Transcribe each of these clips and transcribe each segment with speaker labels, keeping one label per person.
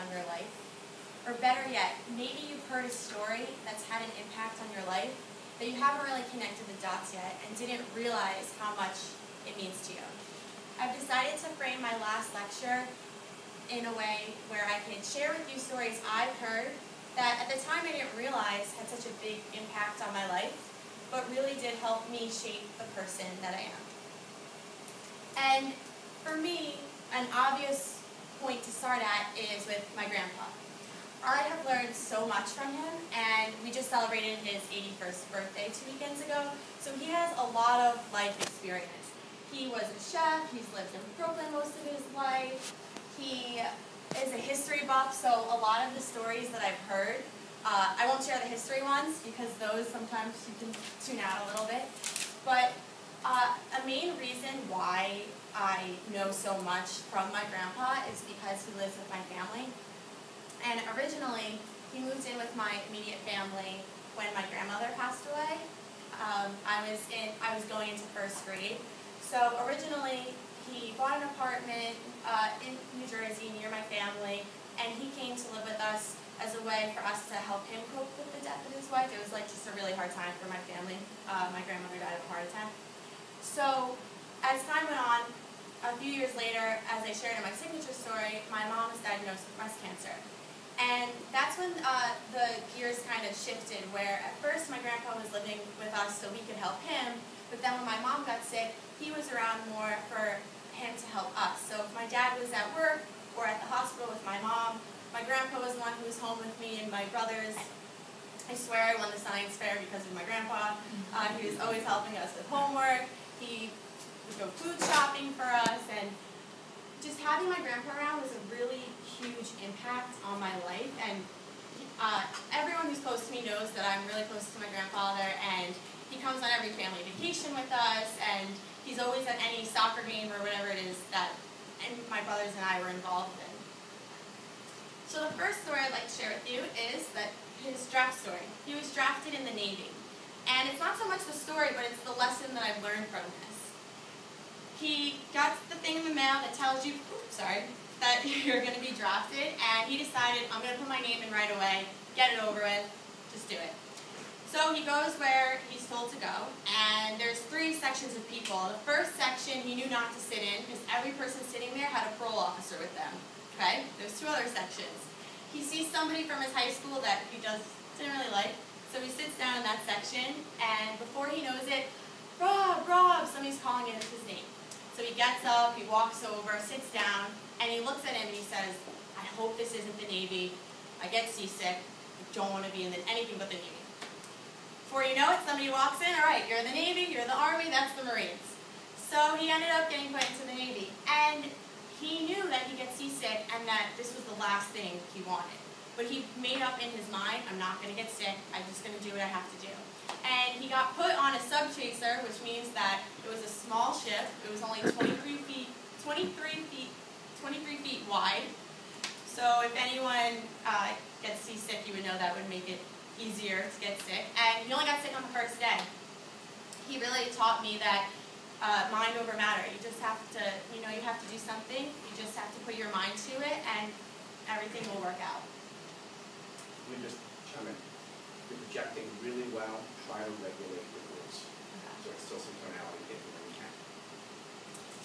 Speaker 1: on your life. Or better yet, maybe you've heard a story that's had an impact on your life that you haven't really connected the dots yet and didn't realize how much it means to you. I've decided to frame my last lecture in a way where I can share with you stories I've heard that at the time I didn't realize had such a big impact on my life, but really did help me shape the person that I am. And for me, an obvious point to start at is with my grandpa. I have learned so much from him, and we just celebrated his 81st birthday 2 weekends ago, so he has a lot of life experience. He was a chef, he's lived in Brooklyn most of his life, he is a history buff, so a lot of the stories that I've heard, I won't share the history ones because those sometimes you can tune out a little bit, but a main reason why I know so much from my grandpa is because he lives with my family. And originally, he moved in with my immediate family when my grandmother passed away. I was going into first grade. So originally, he bought an apartment in New Jersey near my family, and he came to live with us as a way for us to help him cope with the death of his wife. It was like just a really hard time for my family. My grandmother died of a heart attack. So as time went on, a few years later, as I shared in my signature story, my mom was diagnosed with breast cancer. And that's when the gears kind of shifted, where at first my grandpa was living with us so we could help him, but then when my mom got sick, he was around more for him to help us. So if my dad was at work or at the hospital with my mom, my grandpa was the one who was home with me and my brothers. I swear I won the science fair because of my grandpa. He was always helping us with homework. He would go food shopping for us, and just having my grandpa around was a really huge impact on my life, and everyone who's close to me knows that I'm really close to my grandfather, and he comes on every family vacation with us, and he's always at any soccer game or whatever it is that my brothers and I were involved in. So the first story I'd like to share with you is his draft story. He was drafted in the Navy, and it's not so much the story, but it's the lesson that I've learned from this. He got the thing in the mail that tells you, that you're going to be drafted, and he decided, I'm going to put my name in right away, get it over with, just do it. So he goes where he's told to go, and there's 3 sections of people. The first section he knew not to sit in, because every person sitting there had a parole officer with them. Okay? There's 2 other sections. He sees somebody from his high school that he didn't really like, so he sits down in that section, and before he knows it, Rob, somebody's calling his name. So he gets up, he walks over, sits down, and he looks at him and he says, I hope this isn't the Navy. I get seasick. I don't want to be in anything but the Navy. Before you know it, somebody walks in, all right, you're the Navy, you're the Army, that's the Marines. So he ended up getting put into the Navy. And he knew that he'd get seasick and that this was the last thing he wanted. But he made up in his mind, I'm not going to get sick, I'm just going to do what I have to do. And he got put on a sub-chaser, which means that it was a small ship. It was only 23 feet wide. So if anyone gets seasick, you would know that would make it easier to get sick. And he only got sick on the first day. He really taught me that mind over matter. You just have to, you have to do something. You just have to put your mind to it, and everything will work out.
Speaker 2: Let me just chime in. You're projecting really well. Try to regulate your voice. Okay. So it's still some tonality getting where you can.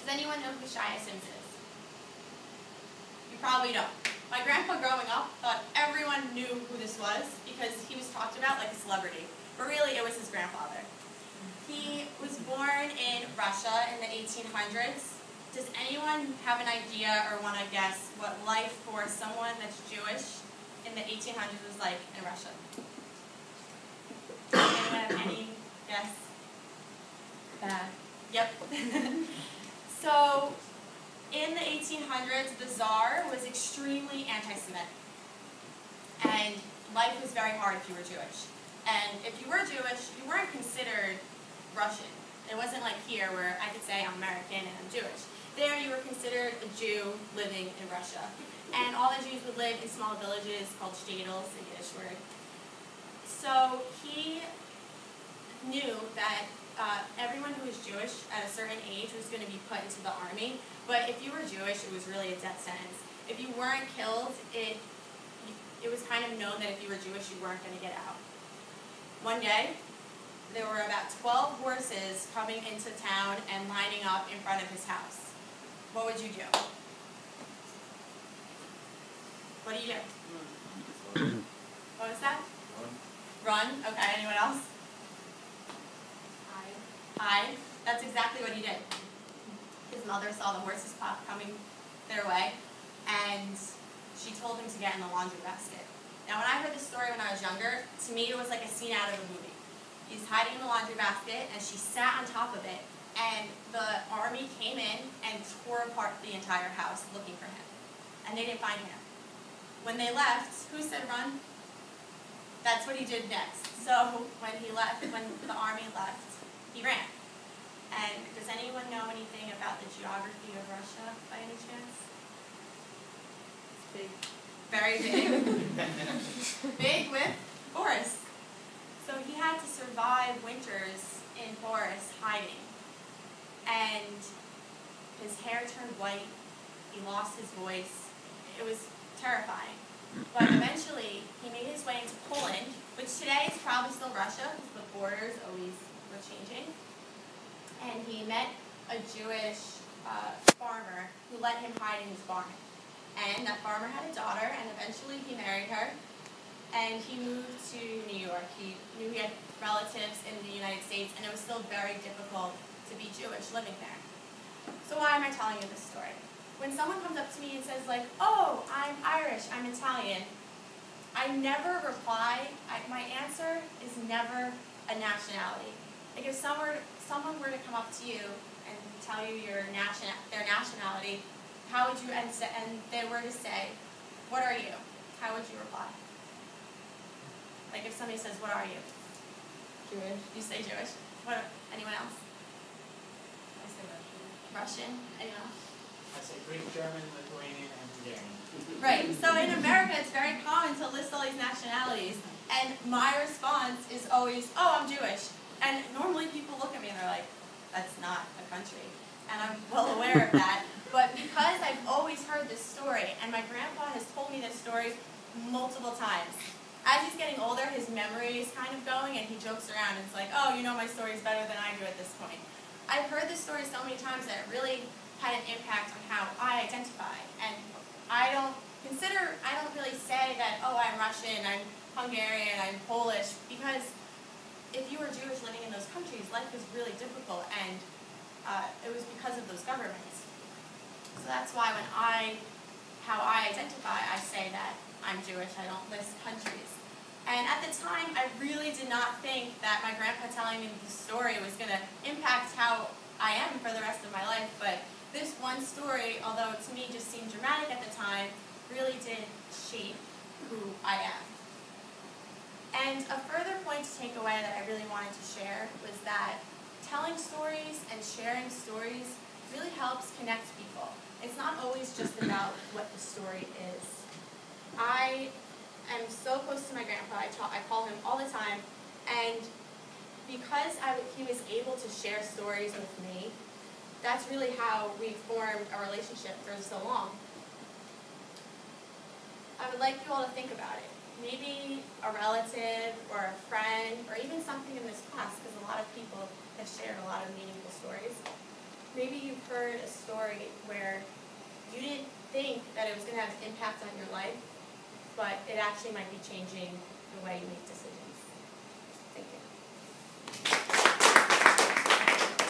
Speaker 1: Does anyone know who Shia Sims is? You probably don't. My grandpa growing up thought everyone knew who this was because he was talked about like a celebrity. But really, it was his grandfather. He was born in Russia in the 1800s. Does anyone have an idea or want to guess what life for someone that's Jewish in the 1800s was like in Russia? Anyone have any guess? Bad. Yep. So, in the 1800s, the Tsar was extremely anti-Semitic. And life was very hard if you were Jewish. And if you were Jewish, you weren't considered Russian. It wasn't like here where I could say I'm American and I'm Jewish. There you were considered a Jew living in Russia. And all the Jews would live in small villages called shtetls, a Yiddish word. So he knew that everyone who was Jewish at a certain age was going to be put into the army. But if you were Jewish, it was really a death sentence. If you weren't killed, it was kind of known that if you were Jewish, you weren't going to get out. One day, there were about 12 horses coming into town and lining up in front of his house. What would you do? What do you do? What was that? Run. Okay, anyone else? Hide. That's exactly what he did. His mother saw the horses coming their way, and she told him to get in the laundry basket. Now, when I heard this story when I was younger, to me it was like a scene out of a movie. He's hiding in the laundry basket, and she sat on top of it, and the army came in and tore apart the entire house looking for him. And they didn't find him. When they left, who said run? That's what he did next. So when the army left, he ran. And does anyone know anything about the geography of Russia by any chance? It's big. Very big. Big with forests. So he had to survive winters in forests hiding. And his hair turned white. He lost his voice. It was terrifying. But eventually, he made his way into Poland, which today is probably still Russia, because the borders always were changing. And he met a Jewish farmer who let him hide in his barn. And that farmer had a daughter, and eventually he married her. And he moved to New York. He knew he had relatives in the United States, and it was still very difficult to be Jewish living there. So why am I telling you this story? When someone comes up to me and says like, oh, I'm Irish, I'm Italian, I never reply. My answer is never a nationality. Like if someone were to come up to you and tell you their nationality, how would you, and they were to say, what are you? How would you reply? Like if somebody says, what are you?
Speaker 3: Jewish.
Speaker 1: You say Jewish. Anyone else?
Speaker 3: I say Russian.
Speaker 1: Russian? Anyone else?
Speaker 4: I say Greek, German, Lithuanian, and Hungarian.
Speaker 1: Right. So in America, it's very common to list all these nationalities, and my response is always, oh, I'm Jewish. And normally people look at me and they're like, that's not a country. And I'm well aware of that. But because I've always heard this story, and my grandpa has told me this story multiple times, as he's getting older, his memory is kind of going, and he jokes around, and it's like, oh, you know my story is better than I do at this point. I've heard this story so many times that it really had an impact on how I identify. And I don't really say that, oh, I'm Russian, I'm Hungarian, I'm Polish, because if you were Jewish living in those countries, life was really difficult, and it was because of those governments. So that's why how I identify, I say that I'm Jewish, I don't list countries. And at the time, I really did not think that my grandpa telling me the story was going to impact how I am for the rest of my life, but this one story, although to me just seemed dramatic at the time, really did shape who I am. And a further point to take away that I really wanted to share was that telling stories and sharing stories really helps connect people. It's not always just about what the story is. I am so close to my grandpa, I call him all the time, and because he was able to share stories with me, that's really how we formed a relationship for so long. I would like you all to think about it. Maybe a relative or a friend or even something in this class, because a lot of people have shared a lot of meaningful stories. Maybe you've heard a story where you didn't think that it was going to have an impact on your life, but it actually might be changing the way you make decisions. Thank you.